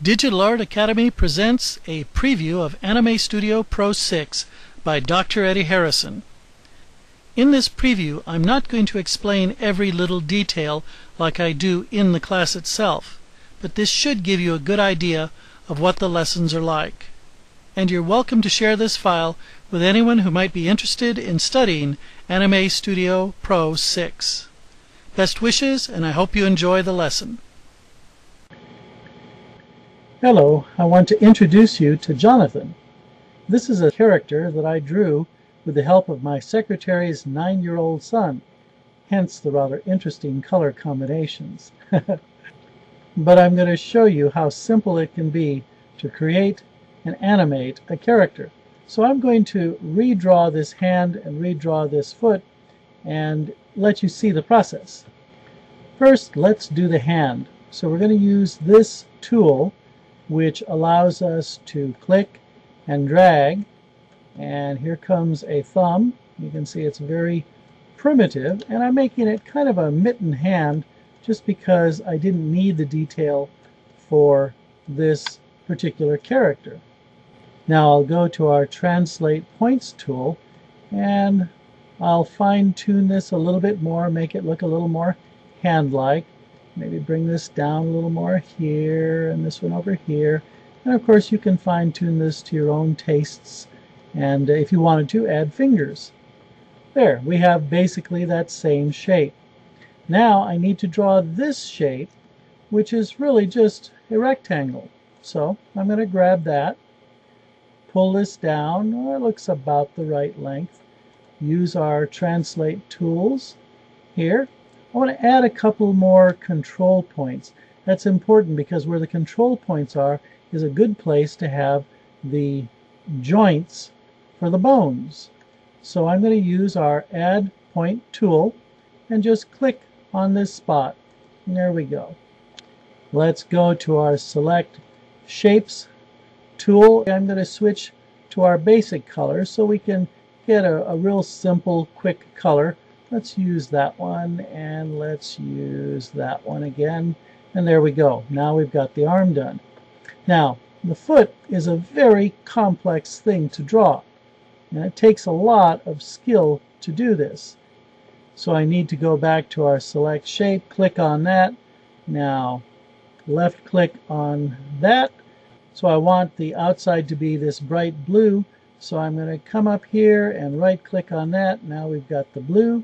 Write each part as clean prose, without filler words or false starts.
Digital Art Academy presents a preview of Anime Studio Pro 6 by DrEddie Harrison. In this preview, I'm not going to explain every little detail like I do in the class itself, but this should give you a good idea of what the lessons are like. And you're welcome to share this file with anyone who might be interested in studying Anime Studio Pro 6. Best wishes, and I hope you enjoy the lesson. Hello, I want to introduce you to Jonathan. This is a character that I drew with the help of my secretary's 9-year-old son, hence the rather interesting color combinations. But I'm going to show you how simple it can be to create and animate a character. So I'm going to redraw this hand and redraw this foot and let you see the process. First, let's do the hand. So we're going to use this tool, which allows us to click and drag, and here comes a thumb. You can see it's very primitive, and I'm making it kind of a mitten hand just because I didn't need the detail for this particular character. Now I'll go to our Translate Points tool and I'll fine-tune this a little bit more, make it look a little more hand-like. Maybe bring this down a little more here and this one over here. And of course you can fine-tune this to your own tastes, and if you wanted to, add fingers. There, we have basically that same shape. Now I need to draw this shape, which is really just a rectangle. So I'm going to grab that, pull this down. It looks about the right length. Use our Translate tools here. I want to add a couple more control points. That's important because where the control points are is a good place to have the joints for the bones. So I'm going to use our Add Point tool and just click on this spot. And there we go. Let's go to our Select Shapes tool. I'm going to switch to our basic color so we can get a real simple, quick color. Let's use that one, and let's use that one again. And there we go. Now we've got the arm done. Now, the foot is a very complex thing to draw, and it takes a lot of skill to do this. So I need to go back to our Select Shape, click on that. Now, left click on that. So I want the outside to be this bright blue. So I'm going to come up here and right click on that. Now we've got the blue.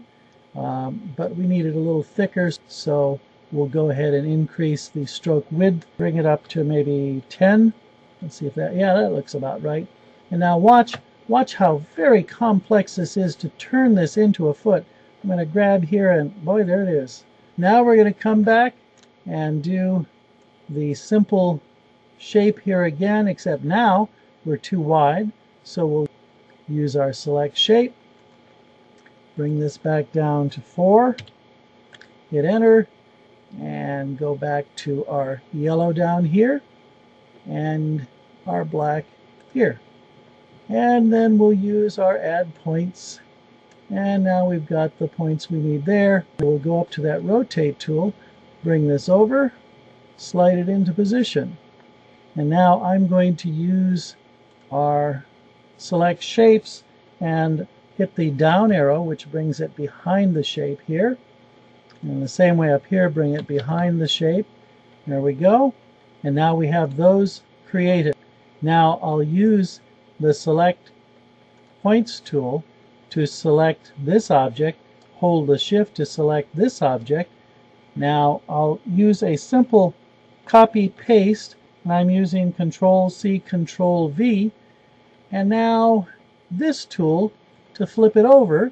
But we need it a little thicker, so we'll go ahead and increase the stroke width, bring it up to maybe 10. Let's see if that, yeah, that looks about right. And now watch how very complex this is to turn this into a foot. I'm going to grab here and boy, there it is. Now we're going to come back and do the simple shape here again, except now we're too wide, so we'll use our Select Shape. Bring this back down to 4, hit enter, and go back to our yellow down here and our black here. And then we'll use our Add Points, and now we've got the points we need there. We'll go up to that Rotate tool, bring this over, slide it into position. And now I'm going to use our Select Shapes and hit the down arrow, which brings it behind the shape here. And the same way up here, bring it behind the shape. There we go. And now we have those created. Now I'll use the Select Points tool to select this object, hold the Shift to select this object. Now I'll use a simple copy paste, and I'm using Control-C, Control-V. And now this tool to flip it over.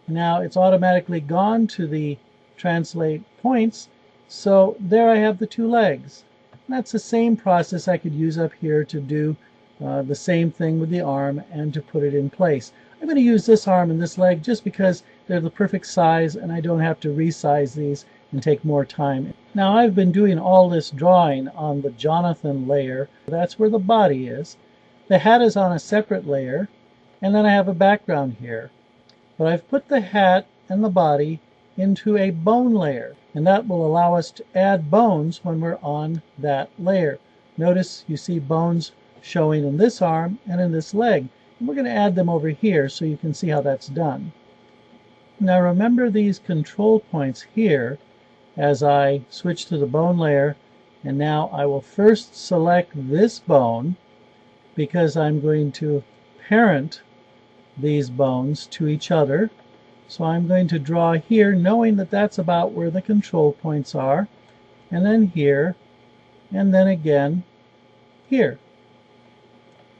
Now it's automatically gone to the Translate Points, so there I have the two legs. And that's the same process I could use up here to do the same thing with the arm and to put it in place. I'm going to use this arm and this leg just because they're the perfect size and I don't have to resize these and take more time. Now I've been doing all this drawing on the Jonathan layer. That's where the body is. The hat is on a separate layer. And then I have a background here. But I've put the hat and the body into a bone layer. and that will allow us to add bones when we're on that layer. Notice you see bones showing in this arm and in this leg. And we're going to add them over here so you can see how that's done. Now remember these control points here as I switch to the bone layer, and now I will first select this bone because I'm going to parent these bones to each other. So I'm going to draw here knowing that that's about where the control points are, and then here, and then again here.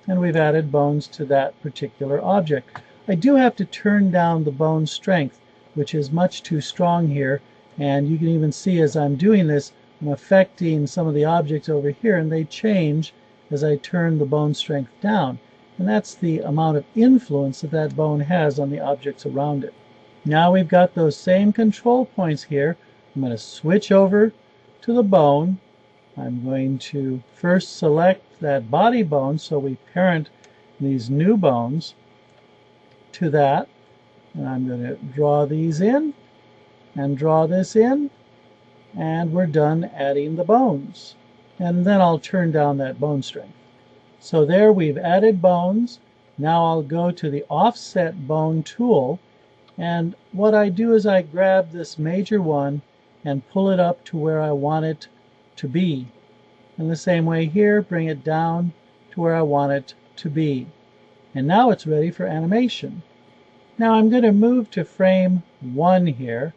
And we've added bones to that particular object. I do have to turn down the bone strength, which is much too strong here, and you can even see as I'm doing this, I'm affecting some of the objects over here, and they change as I turn the bone strength down. And that's the amount of influence that that bone has on the objects around it. Now we've got those same control points here. I'm going to switch over to the bone. I'm going to first select that body bone, so we parent these new bones to that. And I'm going to draw these in and draw this in, and we're done adding the bones. And then I'll turn down that bone strength. So there we've added bones. Now I'll go to the offset bone tool, and what I do is I grab this major one and pull it up to where I want it to be. In the same way here, bring it down to where I want it to be. And now it's ready for animation. Now I'm going to move to frame 1 here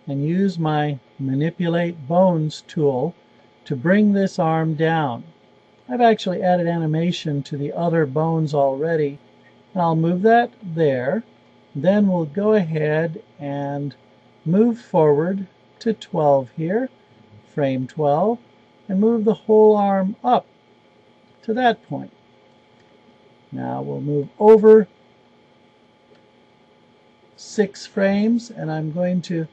and use my Manipulate Bones tool to bring this arm down. I've actually added animation to the other bones already, and I'll move that there. Then we'll go ahead and move forward to 12 here, frame 12, and move the whole arm up to that point. Now we'll move over 6 frames, and I'm going to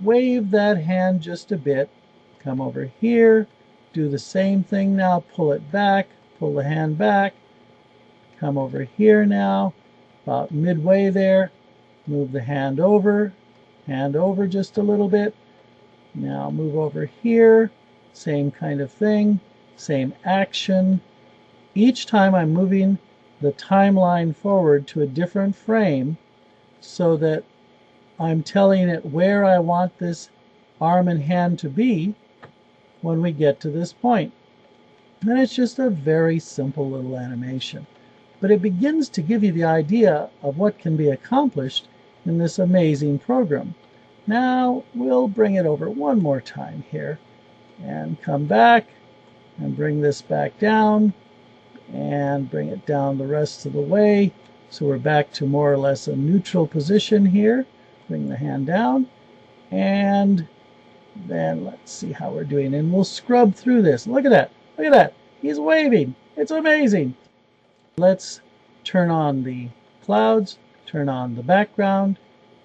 wave that hand just a bit. Come over here, do the same thing now, pull it back, pull the hand back, come over here now, about midway there, move the hand over just a little bit. Now move over here, same kind of thing, same action. Each time I'm moving the timeline forward to a different frame so that I'm telling it where I want this arm and hand to be when we get to this point. And it's just a very simple little animation. But it begins to give you the idea of what can be accomplished in this amazing program. Now we'll bring it over one more time here and come back and bring this back down and bring it down the rest of the way. So we're back to more or less a neutral position here. Bring the hand down, and then let's see how we're doing. And we'll scrub through this. Look at that. Look at that. He's waving. It's amazing. Let's turn on the clouds, turn on the background,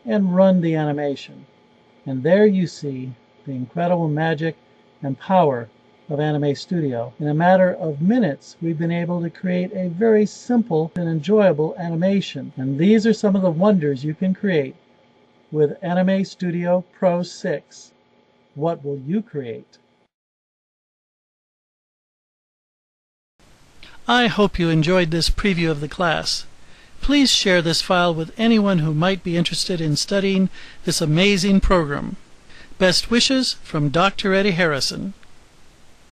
and run the animation. And there you see the incredible magic and power of Anime Studio. In a matter of minutes, we've been able to create a very simple and enjoyable animation. And these are some of the wonders you can create with Anime Studio Pro 6. What will you create? I hope you enjoyed this preview of the class. Please share this file with anyone who might be interested in studying this amazing program. Best wishes from Dr. Eddie Harrison.